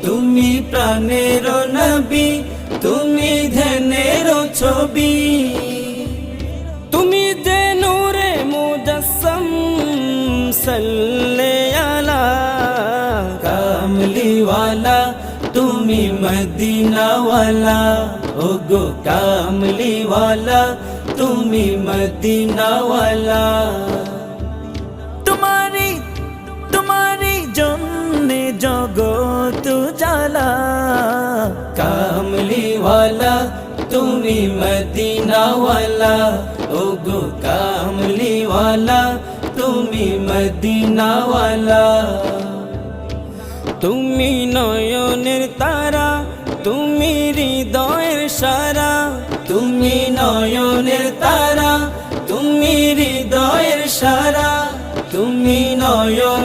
তুমি প্রাণের নবী, তুমি ধ্যানের ছবি, তুমি যে নূরে মুজাসসাম সাল্লে আলা কামলিওয়ালা, তুমি মদিনাওয়ালা, ওগো কামলিওয়ালা, তুমি মদিনাওয়ালা। তোমারি জন্যে জগৎ জ্বালা, কামলিওয়ালা, তুমি মদিনাওয়ালা, ওগো কামলিওয়ালা, তুমি মদিনাওয়ালা। তুমি নয়নের তারা, তুমি হৃদয়ের সারা, তুমি নয়নের তারা, তুমি হৃদয়ের সারা, তুমি নয়ন